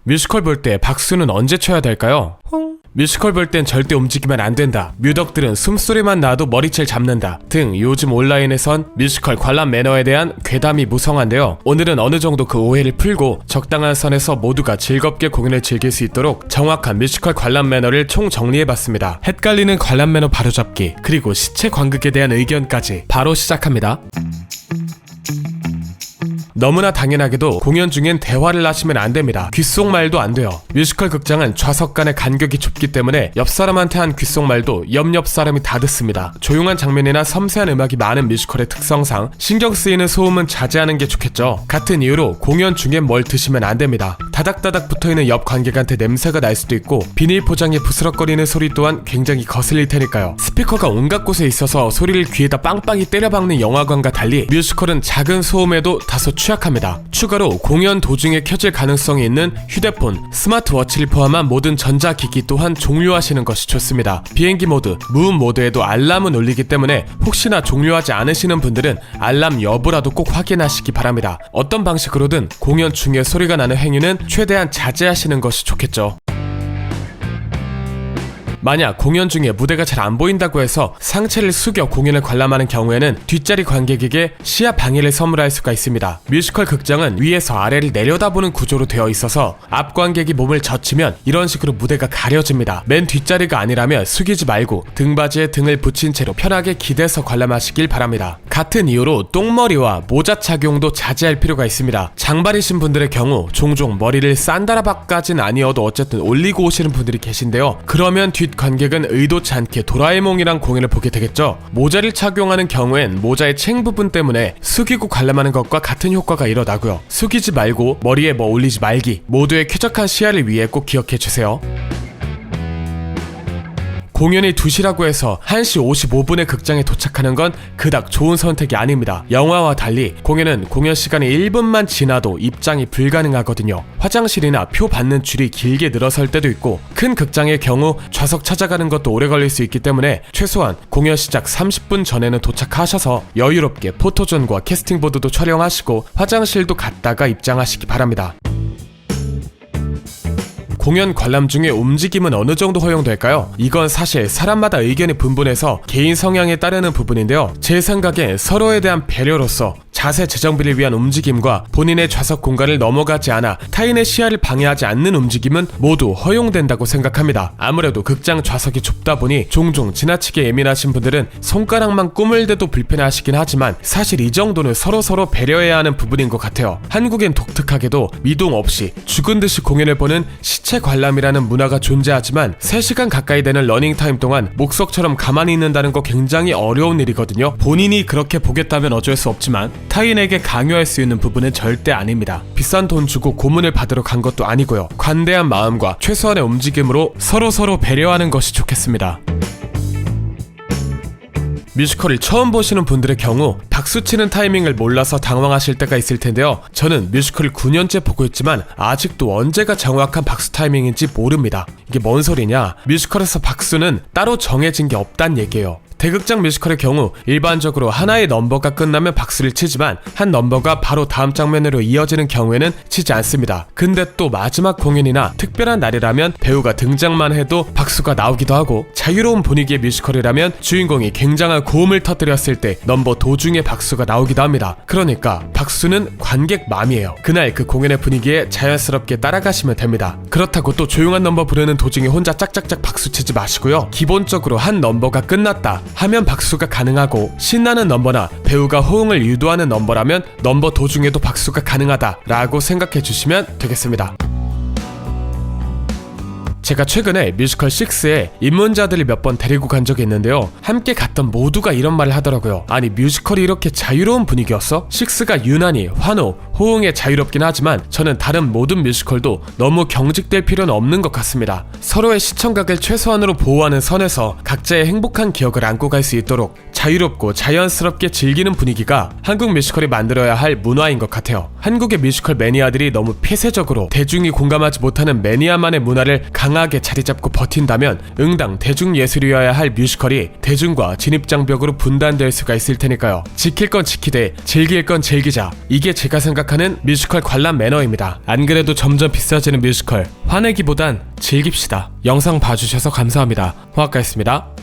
뮤지컬 볼 때 박수는 언제 쳐야 될까요? 뮤지컬 볼 땐 절대 움직이면 안 된다. 뮤덕들은 숨소리만 나도 머리채를 잡는다. 등 요즘 온라인에선 뮤지컬 관람 매너에 대한 괴담이 무성한데요. 오늘은 어느 정도 그 오해를 풀고 적당한 선에서 모두가 즐겁게 공연을 즐길 수 있도록 정확한 뮤지컬 관람 매너를 총 정리해봤습니다. 헷갈리는 관람 매너 바로잡기, 그리고 시체 관극에 대한 의견까지 바로 시작합니다. 너무나 당연하게도 공연 중엔 대화를 하시면 안 됩니다. 귓속말도 안 돼요. 뮤지컬 극장은 좌석 간의 간격이 좁기 때문에 옆 사람한테 한 귓속말도 옆 사람이 다 듣습니다. 조용한 장면이나 섬세한 음악이 많은 뮤지컬의 특성상 신경 쓰이는 소음은 자제하는 게 좋겠죠. 같은 이유로 공연 중엔 뭘 드시면 안 됩니다. 다닥다닥 붙어있는 옆 관객한테 냄새가 날 수도 있고 비닐 포장이 부스럭거리는 소리 또한 굉장히 거슬릴 테니까요. 스피커가 온갖 곳에 있어서 소리를 귀에다 빵빵히 때려박는 영화관과 달리 뮤지컬은 작은 소음에도 다소 취약합니다. 추가로 공연 도중에 켜질 가능성이 있는 휴대폰, 스마트워치를 포함한 모든 전자기기 또한 종료하시는 것이 좋습니다. 비행기 모드, 무음 모드에도 알람은 울리기 때문에 혹시나 종료하지 않으시는 분들은 알람 여부라도 꼭 확인하시기 바랍니다. 어떤 방식으로든 공연 중에 소리가 나는 행위는 최대한 자제하시는 것이 좋겠죠. 만약 공연 중에 무대가 잘 안 보인다고 해서 상체를 숙여 공연을 관람하는 경우에는 뒷자리 관객에게 시야 방해를 선물할 수가 있습니다. 뮤지컬 극장은 위에서 아래를 내려다보는 구조로 되어 있어서 앞 관객이 몸을 젖히면 이런 식으로 무대가 가려집니다. 맨 뒷자리가 아니라면 숙이지 말고 등받이에 등을 붙인 채로 편하게 기대서 관람하시길 바랍니다. 같은 이유로 똥머리와 모자 착용도 자제할 필요가 있습니다. 장발이신 분들의 경우 종종 머리를 산다라박까진 아니어도 어쨌든 올리고 오시는 분들이 계신데요. 그러면 뒷 관객은 의도치 않게 도라에몽이랑 공연을 보게 되겠죠. 모자를 착용하는 경우엔 모자의 챙 부분 때문에 숙이고 관람하는 것과 같은 효과가 일어나고요. 숙이지 말고 머리에 뭐 올리지 말기, 모두의 쾌적한 시야를 위해 꼭 기억해주세요. 공연이 2시라고 해서 1시 55분에 극장에 도착하는 건 그닥 좋은 선택이 아닙니다. 영화와 달리 공연은 공연 시간이 1분만 지나도 입장이 불가능하거든요. 화장실이나 표 받는 줄이 길게 늘어설 때도 있고 큰 극장의 경우 좌석 찾아가는 것도 오래 걸릴 수 있기 때문에 최소한 공연 시작 30분 전에는 도착하셔서 여유롭게 포토존과 캐스팅보드도 촬영하시고 화장실도 갔다가 입장하시기 바랍니다. 공연 관람 중에 움직임은 어느 정도 허용될까요? 이건 사실 사람마다 의견이 분분해서 개인 성향에 따르는 부분인데요. 제 생각에 서로에 대한 배려로서 자세 재정비를 위한 움직임과 본인의 좌석 공간을 넘어가지 않아 타인의 시야를 방해하지 않는 움직임은 모두 허용된다고 생각합니다. 아무래도 극장 좌석이 좁다 보니 종종 지나치게 예민하신 분들은 손가락만 꾸물대도 불편해하시긴 하지만 사실 이 정도는 서로 배려해야 하는 부분인 것 같아요. 한국엔 독특하게도 미동 없이 죽은 듯이 공연을 보는 시체 관람이라는 문화가 존재하지만 3시간 가까이 되는 러닝타임 동안 목석처럼 가만히 있는다는 거 굉장히 어려운 일이거든요. 본인이 그렇게 보겠다면 어쩔 수 없지만 타인에게 강요할 수 있는 부분은 절대 아닙니다. 비싼 돈 주고 고문을 받으러 간 것도 아니고요. 관대한 마음과 최소한의 움직임으로 서로 배려하는 것이 좋겠습니다. 뮤지컬을 처음 보시는 분들의 경우 박수치는 타이밍을 몰라서 당황하실 때가 있을 텐데요. 저는 뮤지컬을 9년째 보고 있지만 아직도 언제가 정확한 박수 타이밍인지 모릅니다. 이게 뭔 소리냐? 뮤지컬에서 박수는 따로 정해진 게 없단 얘기예요. 대극장 뮤지컬의 경우 일반적으로 하나의 넘버가 끝나면 박수를 치지만 한 넘버가 바로 다음 장면으로 이어지는 경우에는 치지 않습니다. 근데 또 마지막 공연이나 특별한 날이라면 배우가 등장만 해도 박수가 나오기도 하고 자유로운 분위기의 뮤지컬이라면 주인공이 굉장한 고음을 터뜨렸을 때 넘버 도중에 박수가 나오기도 합니다. 그러니까 박수는 관객 맘이에요. 그날 그 공연의 분위기에 자연스럽게 따라가시면 됩니다. 그렇다고 또 조용한 넘버 부르는 도중에 혼자 짝짝짝 박수 치지 마시고요. 기본적으로 한 넘버가 끝났다 하면 박수가 가능하고 신나는 넘버나 배우가 호응을 유도하는 넘버라면 넘버 도중에도 박수가 가능하다 라고 생각해 주시면 되겠습니다. 제가 최근에 뮤지컬 6에 입문자들을 몇 번 데리고 간 적이 있는데요. 함께 갔던 모두가 이런 말을 하더라고요. 아니 뮤지컬이 이렇게 자유로운 분위기였어? 6가 유난히 환호, 호응에 자유롭긴 하지만 저는 다른 모든 뮤지컬도 너무 경직될 필요는 없는 것 같습니다. 서로의 시청각을 최소한으로 보호하는 선에서 각자의 행복한 기억을 안고 갈 수 있도록 자유롭고 자연스럽게 즐기는 분위기가 한국 뮤지컬이 만들어야 할 문화인 것 같아요. 한국의 뮤지컬 매니아들이 너무 폐쇄적으로 대중이 공감하지 못하는 매니아만의 문화를 강하게 자리잡고 버틴다면 응당 대중예술이어야 할 뮤지컬이 대중과 진입장벽으로 분단될 수가 있을 테니까요. 지킬 건 지키되 즐길 건 즐기자. 이게 제가 생각하는 생각하는 뮤지컬 관람 매너입니다. 안 그래도 점점 비싸지는 뮤지컬, 화내기보단 즐깁시다. 영상 봐주셔서 감사합니다. 홍학가였습니다.